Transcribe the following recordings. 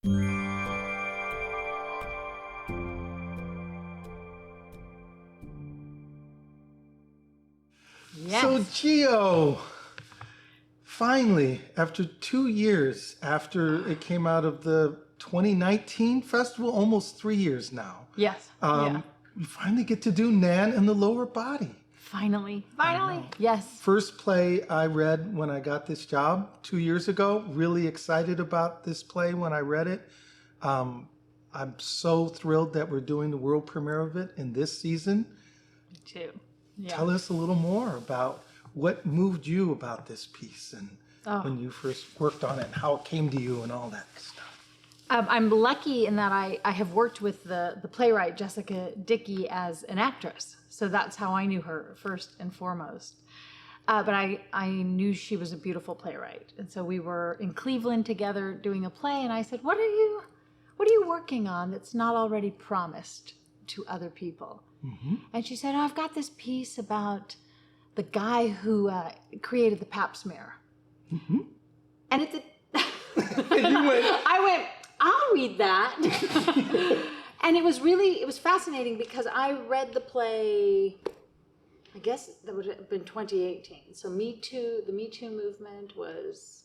Yes. So Gio, finally, after 2 years after it came out of the 2019 festival, almost 3 years now. Yes. You finally get to do Nan in the Lower Body. Finally. Yes. First play I read when I got this job 2 years ago. Really excited about this play when I read it. I'm so thrilled that we're doing the world premiere of it in this season. Me too. Yeah. Tell us a little more about what moved you about this piece and when you first worked on it and how it came to you and all that stuff. I'm lucky in that I have worked with the playwright Jessica Dickey as an actress. So that's how I knew her first and foremost. But I knew she was a beautiful playwright. And so we were in Cleveland together doing a play, and I said, what are you working on that's not already promised to other people? Mm-hmm. And she said, I've got this piece about the guy who created the pap smear. Mm-hmm. And it's I went, I'll read that. And it was fascinating because I read the play, I guess that would have been 2018. So the Me Too movement was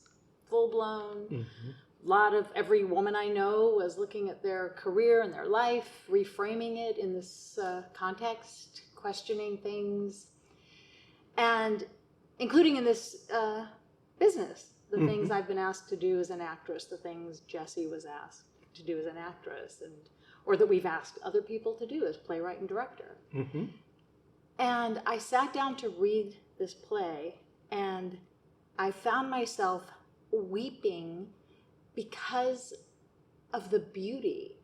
full blown. Mm-hmm. A lot of every woman I know was looking at their career and their life, reframing it in this context, questioning things, and including in this business, the mm-hmm. things I've been asked to do as an actress, the things Jessie was asked to do as an actress, or that we've asked other people to do as playwright and director. Mm-hmm. And I sat down to read this play, and I found myself weeping because of the beauty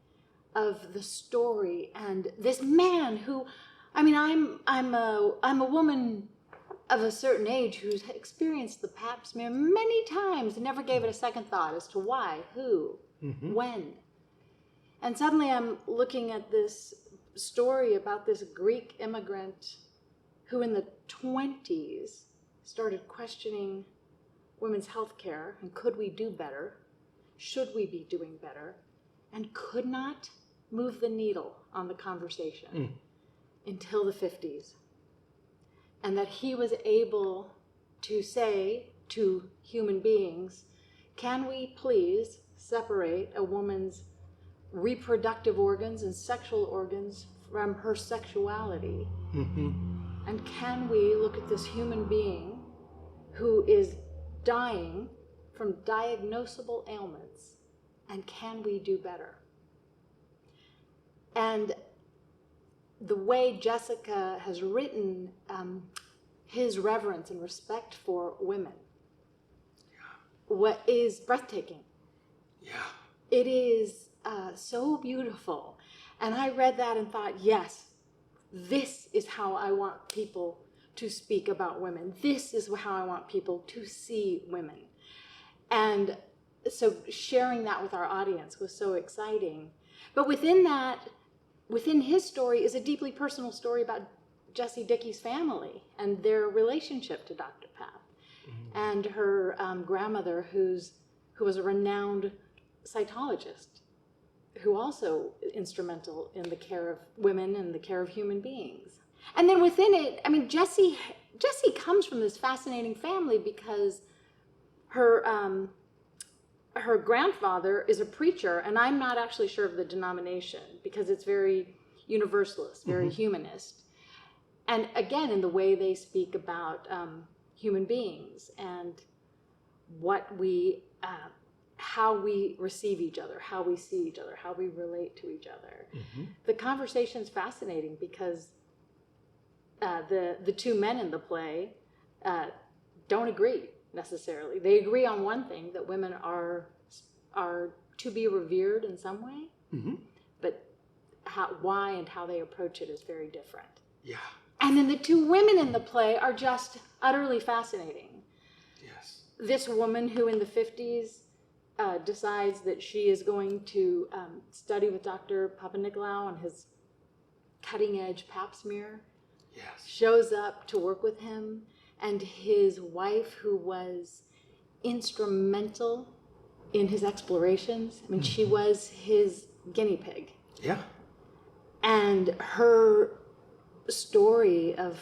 of the story and this man who, I mean, I'm a woman of a certain age who's experienced the pap smear many times and never gave it a second thought as to why, who, mm-hmm. when. And suddenly I'm looking at this story about this Greek immigrant who in the 20s started questioning women's health care and could we do better? Should we be doing better? And could not move the needle on the conversation until the 50s. And that he was able to say to human beings, can we please separate a woman's reproductive organs and sexual organs from her sexuality? Mm-hmm. And can we look at this human being who is dying from diagnosable ailments, and can we do better? And the way Jessica has written his reverence and respect for women, what is breathtaking. Yeah. It is so beautiful. And I read that and thought, yes, this is how I want people to speak about women. This is how I want people to see women. And so sharing that with our audience was so exciting. But within that, within his story is a deeply personal story about Jessie Dickey's family and their relationship to Dr. Pap, mm-hmm. and her grandmother who was a renowned cytologist, who also instrumental in the care of women and the care of human beings. And then within it, I mean, Jessie comes from this fascinating family because her grandfather is a preacher, and I'm not actually sure of the denomination because it's very universalist, very mm-hmm. humanist. And again, in the way they speak about human beings and what how we receive each other, how we see each other, how we relate to each other. Mm-hmm. The conversation is fascinating because the two men in the play don't agree necessarily. They agree on one thing, that women are to be revered in some way, mm-hmm. but why and how they approach it is very different. Yeah. And then the two women in the play are just utterly fascinating. Yes. This woman who in the 50s decides that she is going to study with Dr. Papanikolaou on his cutting-edge pap smear. Yes. Shows up to work with him, and his wife, who was instrumental in his explorations. I mean, she was his guinea pig. Yeah. And her story of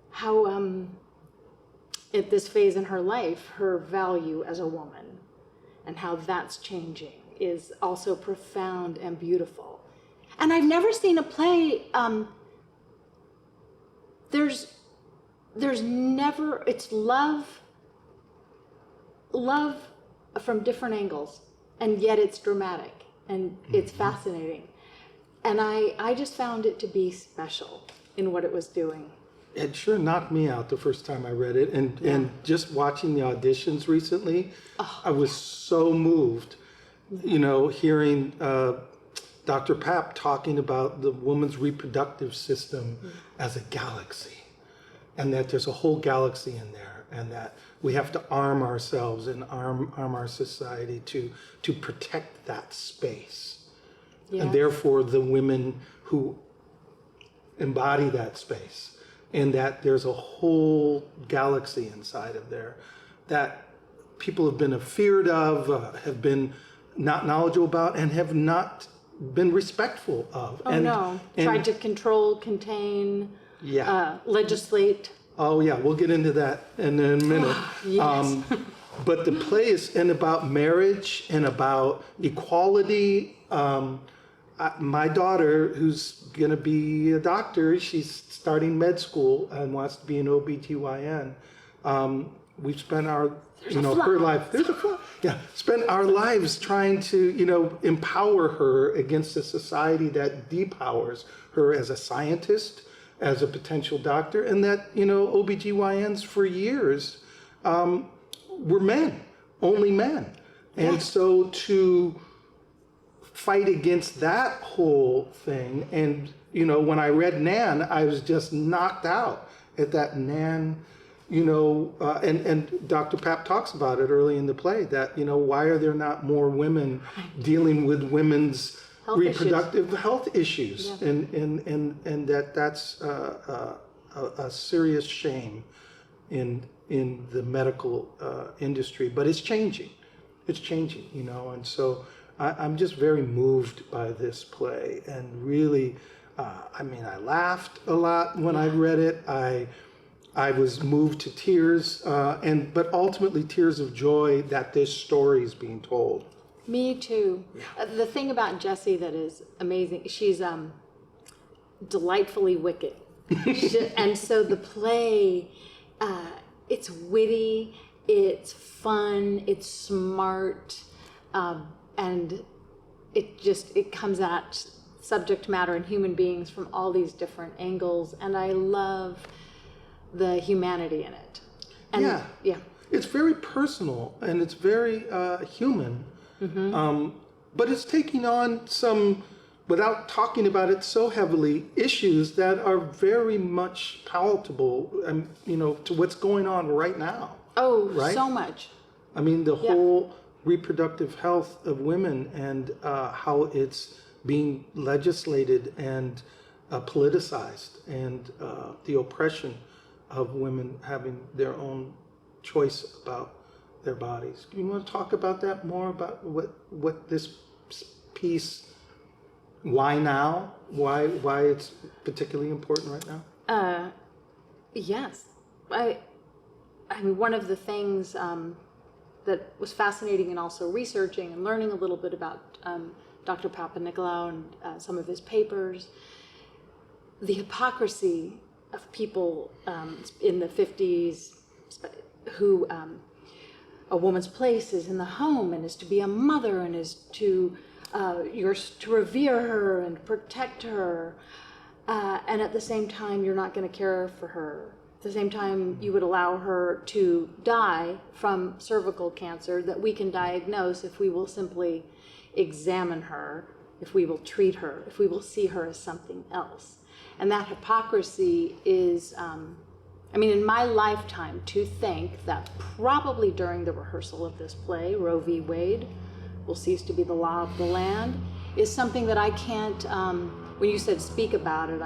how, at this phase in her life, her value as a woman and how that's changing is also profound and beautiful. And I've never seen a play, there's never, it's love from different angles, and yet it's dramatic and it's fascinating. And I just found it to be special in what it was doing. It sure knocked me out the first time I read it. And just watching the auditions recently, I was so moved, you know, hearing Dr. Papp talking about the woman's reproductive system as a galaxy, and that there's a whole galaxy in there, and that we have to arm ourselves and arm our society to protect that space. Yes. And therefore the women who embody that space, and that there's a whole galaxy inside of there that people have been afeared of, have been not knowledgeable about, and have not been respectful of. Tried to control, contain, Yeah. Legislate. Oh yeah, we'll get into that in a minute. Yes. But the play is about marriage and about equality. My daughter, who's gonna be a doctor, she's starting med school and wants to be an OBGYN. We've spent our, her life. There's a flaw. Yeah, spent our lives trying to, empower her against a society that depowers her as a scientist, as a potential doctor, and that, OBGYNs for years were men, only men. And so to fight against that whole thing, and, when I read NAN, I was just knocked out at that NAN, and Dr. Papp talks about it early in the play, that, why are there not more women dealing with women's reproductive health issues, and that's a serious shame in the medical industry, but it's changing, and so I'm just very moved by this play, and really, I laughed a lot when I read it. I was moved to tears, but ultimately tears of joy that this story is being told. Me too. Yeah. The thing about Jessie that is amazing, she's delightfully wicked. And so the play, it's witty, it's fun, it's smart, and it comes at subject matter and human beings from all these different angles, and I love the humanity in it. And yeah. It's very personal and it's very human. But it's taking on some, without talking about it so heavily, issues that are very much palatable, to what's going on right now. Oh, right? So much. I mean, the whole reproductive health of women and how it's being legislated and politicized, and the oppression of women having their own choice about their bodies. Do you want to talk about that more, about what this piece, why now? Why it's particularly important right now? Yes. I mean, one of the things that was fascinating, and also researching and learning a little bit about Dr. Papanicolaou and some of his papers, the hypocrisy of people in the 50s who a woman's place is in the home and is to be a mother and is to you're to revere her and protect her, and at the same time you're not going to care for her. At the same time you would allow her to die from cervical cancer that we can diagnose if we will simply examine her, if we will treat her, if we will see her as something else. And that hypocrisy is, in my lifetime, to think that probably during the rehearsal of this play, Roe v. Wade will cease to be the law of the land, is something that I can't, when you said speak about it,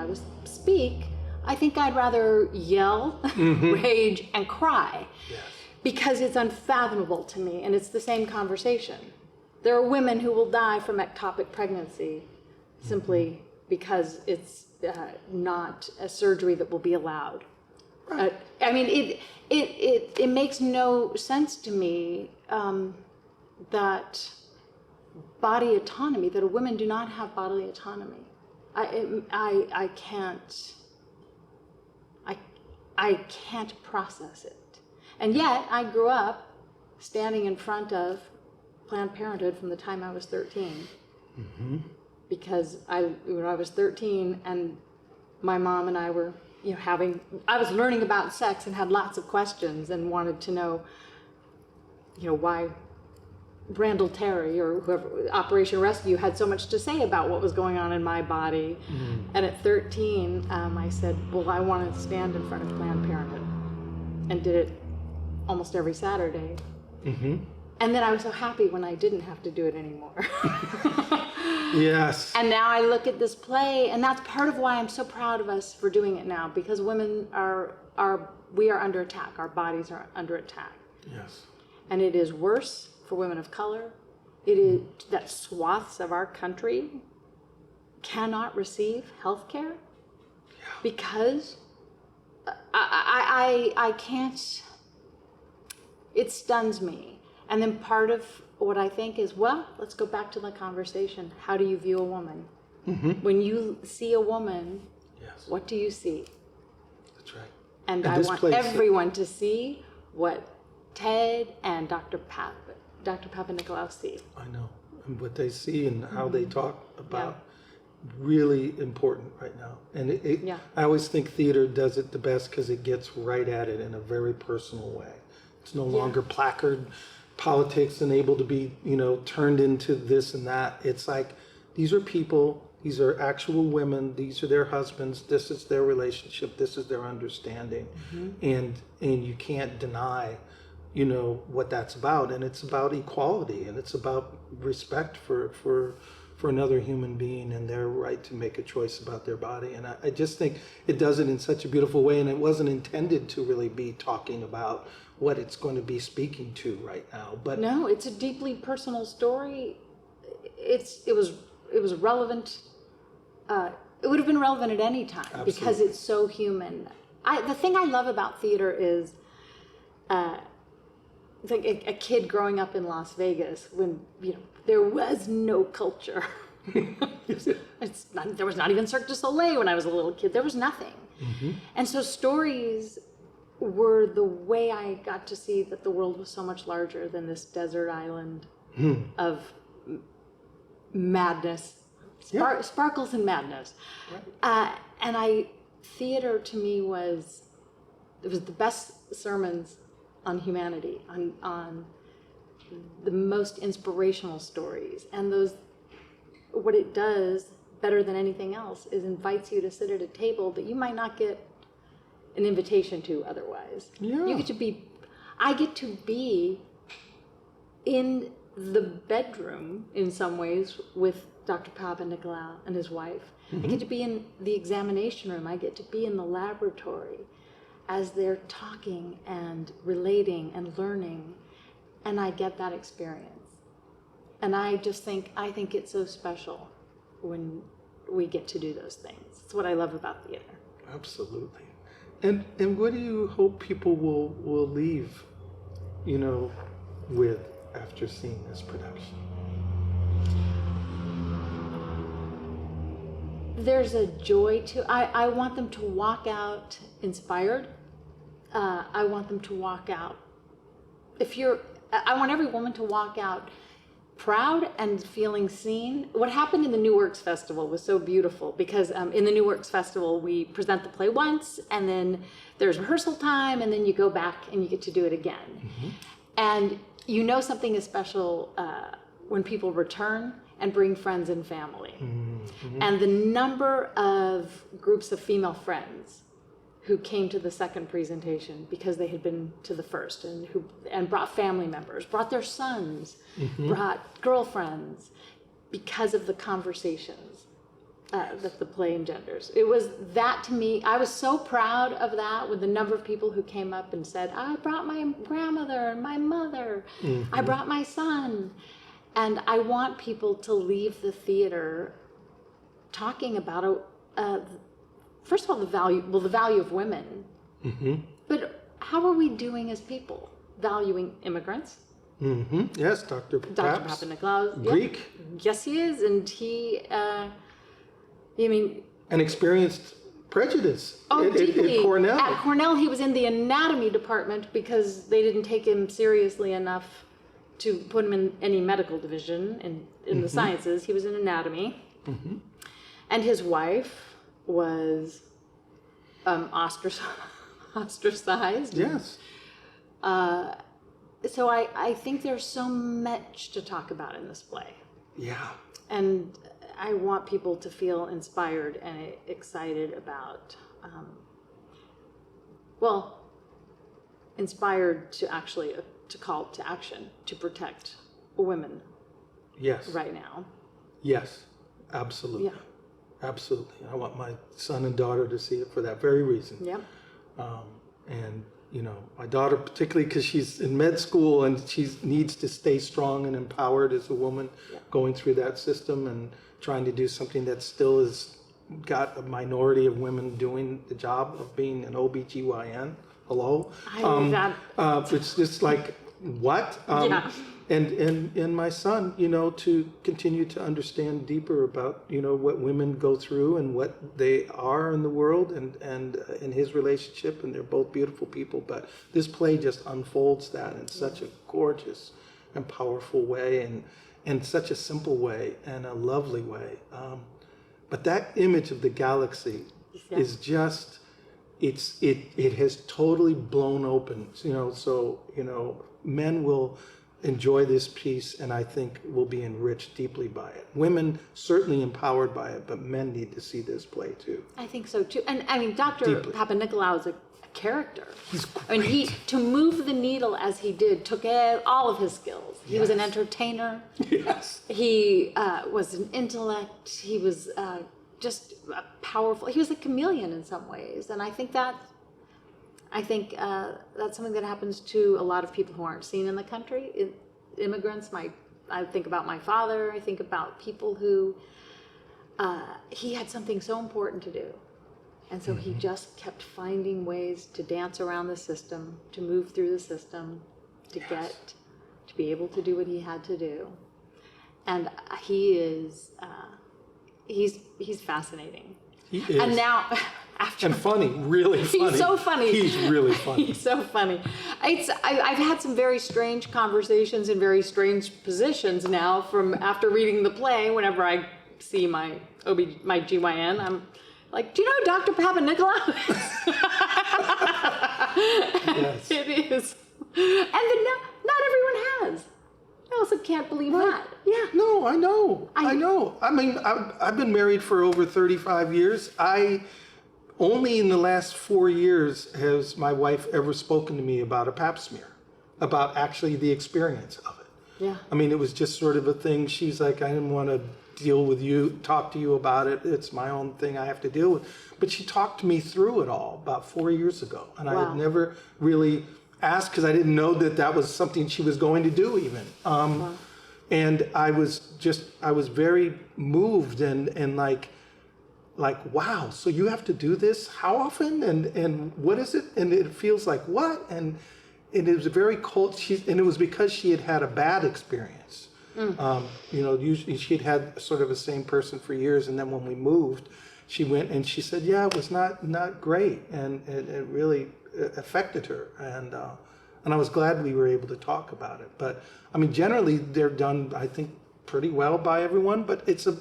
I think I'd rather yell, rage, and cry. Yes. because it's unfathomable to me, and it's the same conversation. There are women who will die from ectopic pregnancy simply because it's not a surgery that will be allowed. Right. I mean, it makes no sense to me that body autonomy, that women do not have bodily autonomy. I can't process it. And yet, I grew up standing in front of Planned Parenthood from the time I was 13. Mm-hmm. Because when I was 13 and my mom and I were, I was learning about sex and had lots of questions and wanted to know, why Randall Terry or whoever, Operation Rescue, had so much to say about what was going on in my body. Mm. And at 13, I said, well, I want to stand in front of Planned Parenthood, and did it almost every Saturday. Mm-hmm. And then I was so happy when I didn't have to do it anymore. Yes. And now I look at this play, and that's part of why I'm so proud of us for doing it now, because women we are under attack. Our bodies are under attack. Yes. And it is worse for women of color. It is that swaths of our country cannot receive health care because I can't, it stuns me. And then part of what I think is, well, let's go back to the conversation. How do you view a woman? Mm-hmm. When you see a woman, what do you see? That's right. And I want everyone to see what Ted and Dr. Papanicolaou see. I know. And what they see and how they talk about really important right now. And I always think theater does it the best because it gets right at it in a very personal way. It's no longer placard politics and able to be, turned into this and that. It's like, these are people, these are actual women, these are their husbands, this is their relationship, this is their understanding. Mm-hmm. And you can't deny, what that's about. And it's about equality, and it's about respect for another human being and their right to make a choice about their body. And I just think it does it in such a beautiful way, and it wasn't intended to really be talking about what it's going to be speaking to right now. But no, it's a deeply personal story. It was relevant. It would have been relevant at any time. Absolutely. Because it's so human. The thing I love about theater is like a kid growing up in Las Vegas when there was no culture. There was not even Cirque du Soleil when I was a little kid. There was nothing. Mm-hmm. And so stories were the way I got to see that the world was so much larger than this desert island of madness, sparkles and madness. Right. And theater to me was the best sermons on humanity, on the most inspirational stories. And what it does better than anything else is invites you to sit at a table that you might not get an invitation to otherwise. Yeah. I get to be in the bedroom in some ways with Dr. Papanicolaou and his wife. Mm-hmm. I get to be in the examination room. I get to be in the laboratory as they're talking and relating and learning, and I get that experience. And I think it's so special when we get to do those things. It's what I love about theater. Absolutely. And what do you hope people will leave, with after seeing this production? There's a joy to. I want them to walk out inspired. I want them to walk out. I want every woman to walk out proud and feeling seen. What happened in the New Works Festival was so beautiful because in the New Works Festival we present the play once, and then there's rehearsal time, and then you go back and you get to do it again. Mm-hmm. And something is special when people return and bring friends and family. Mm-hmm. And the number of groups of female friends who came to the second presentation because they had been to the first, and brought family members, brought their sons, mm-hmm. brought girlfriends, because of the conversations that the play engenders. It was that to me, I was so proud of that with the number of people who came up and said, I brought my grandmother and my mother, I brought my son. And I want people to leave the theater talking about, first of all, the value of women, but how are we doing as people? Valuing immigrants. Yes, Dr. Papanikolaou. Greek. Yes, he is. And he, and experienced prejudice deeply. at Cornell. At Cornell, he was in the anatomy department because they didn't take him seriously enough to put him in any medical division in the sciences. He was in anatomy. And his wife was ostracized. Yes. So I think there's so much to talk about in this play. Yeah. And I want people to feel inspired and excited about, inspired to actually to call to action to protect women. Yes. Right now. Yes. Absolutely. Yeah. Absolutely. I want my son and daughter to see it for that very reason. Yep. And my daughter, particularly because she's in med school and she needs to stay strong and empowered as a woman going through that system and trying to do something that still has got a minority of women doing the job of being an OBGYN. Hello? It's just like, what? And my son, to continue to understand deeper about, what women go through and what they are in the world and in his relationship, and they're both beautiful people. But this play just unfolds that in such a gorgeous and powerful way and such a simple way and a lovely way. But that image of the galaxy is just, it has totally blown open, so, men will enjoy this piece, and I think will be enriched deeply by it. Women certainly empowered by it, but men need to see this play too. I think so too. And I mean, Dr. Papanikolaou is a character. He's great. I mean, to move the needle as he did took all of his skills. He was an entertainer. Yes. He was an intellect. He was just powerful. He was a chameleon in some ways, and I think that's something that happens to a lot of people who aren't seen in the country. Immigrants. I think about my father. I think about people who he had something so important to do, and so he just kept finding ways to dance around the system, to move through the system, to be able to do what he had to do. And he is he's fascinating. He is. And now. And funny, really funny. He's so funny. He's really funny. He's so funny. I've had some very strange conversations in very strange positions now from after reading the play. Whenever I see my GYN, I'm like, do you know who Dr. Papanikolaou is? Yes. It is. And not everyone has. I also can't believe that. Yeah. No, I know. I know. I mean, I've been married for over 35 years. Only in the last 4 years has my wife ever spoken to me about a pap smear, about actually the experience of it. Yeah. I mean, it was just sort of a thing. She's like, I didn't want to talk to you about it. It's my own thing I have to deal with. But she talked to me through it all about 4 years ago. And I had never really asked because I didn't know that was something she was going to do even. And I was very moved and like, wow, so you have to do this? How often? And what is it? And it feels like what? And it was very cold. And it was because she had had a bad experience. Usually she had sort of the same person for years. And then when we moved, she went and she said, yeah, it was not great. And it really affected her. And I was glad we were able to talk about it. But I mean, generally they're done, I think, pretty well by everyone, but it's a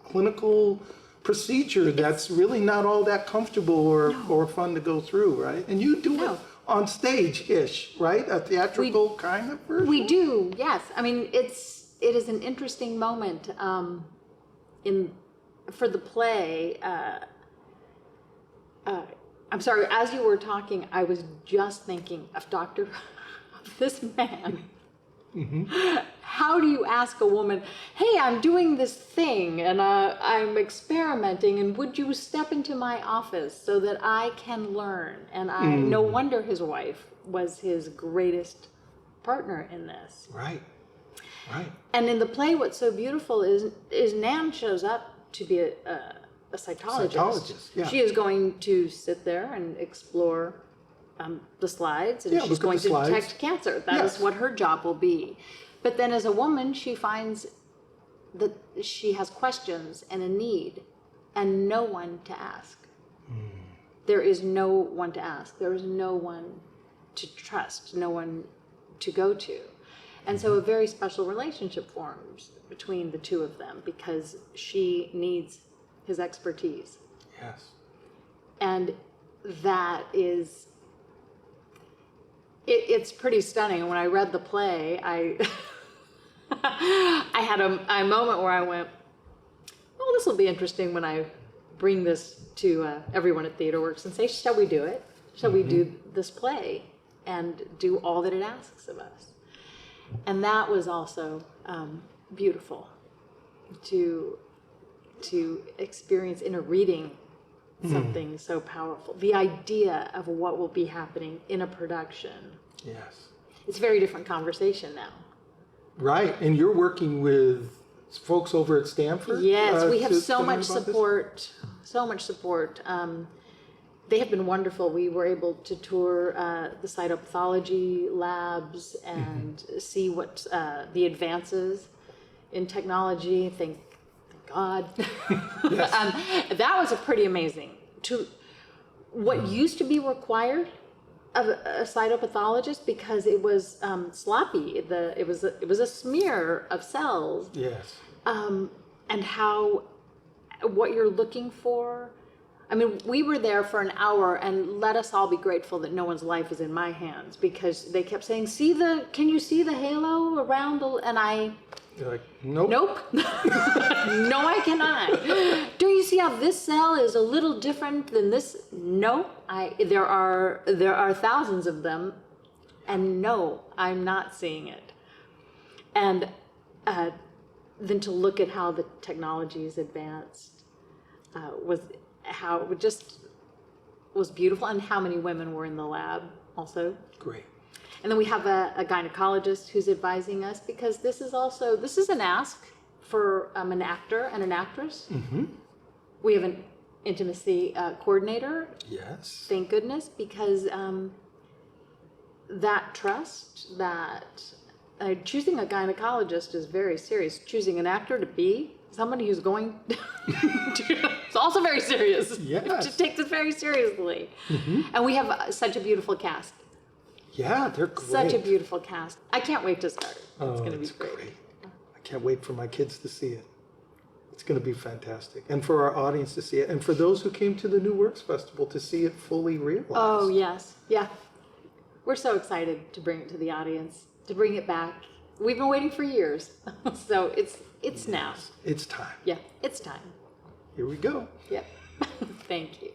clinical procedure that's really not all that comfortable or fun to go through, right? And you do it on stage-ish, right? A theatrical kind of version? We do, yes. I mean, it is an interesting moment for the play. I'm sorry, as you were talking, I was just thinking of this man How do you ask a woman, hey, I'm doing this thing and I'm experimenting, and would you step into my office so that I can learn? And no wonder his wife was his greatest partner in this. Right. Right. And in the play, what's so beautiful is Nan shows up to be a psychologist. Yeah. She is going to sit there and explore the slides, and she's going to detect cancer. That is what her job will be. But then as a woman, she finds that she has questions and a need and no one to ask. There is no one to ask. There is no one to trust, no one to go to. And so a very special relationship forms between the two of them because she needs his expertise. Yes. And that is, it's pretty stunning. When I read the play, I had a moment where I went, well, this will be interesting when I bring this to everyone at TheatreWorks and say, shall we do it? Shall we do this play and do all that it asks of us? And that was also beautiful to experience in a reading something so powerful. The idea of what will be happening in a production. Yes. It's a very different conversation now. Right. And you're working with folks over at Stanford? Yes, we have to so learn much about this? support. So much support. They have been wonderful. We were able to tour the cytopathology labs and see what the advances in technology. Thank God. Yes. That was a pretty amazing. What used to be required of a cytopathologist, because it was sloppy. It was a smear of cells. Yes. And what you're looking for. I mean, we were there for an hour, and let us all be grateful that no one's life is in my hands, because they kept saying, can you see the halo around and You're like, nope. nope. No, I cannot. Do you see how this cell is a little different than this? No, there are thousands of them, and no, I'm not seeing it. And then to look at how the technology is advanced how it just was beautiful, and how many women were in the lab also. Great. And then we have a gynecologist who's advising us, because this is an ask for an actor and an actress. We have an intimacy coordinator. Yes. Thank goodness, because that trust, choosing a gynecologist is very serious. Choosing an actor to be somebody who's going it's also very serious. Yes. To take this very seriously. And we have such a beautiful cast. Yeah, they're great. Such a beautiful cast. I can't wait to start. Oh, It's going to be it's great. I can't wait for my kids to see it. It's going to be fantastic. And for our audience to see it. And for those who came to the New Works Festival to see it fully realized. Oh, yes. Yeah. We're so excited to bring it to the audience, to bring it back. We've been waiting for years. So it's now. It's time. Yeah, it's time. Here we go. Yep. Thank you.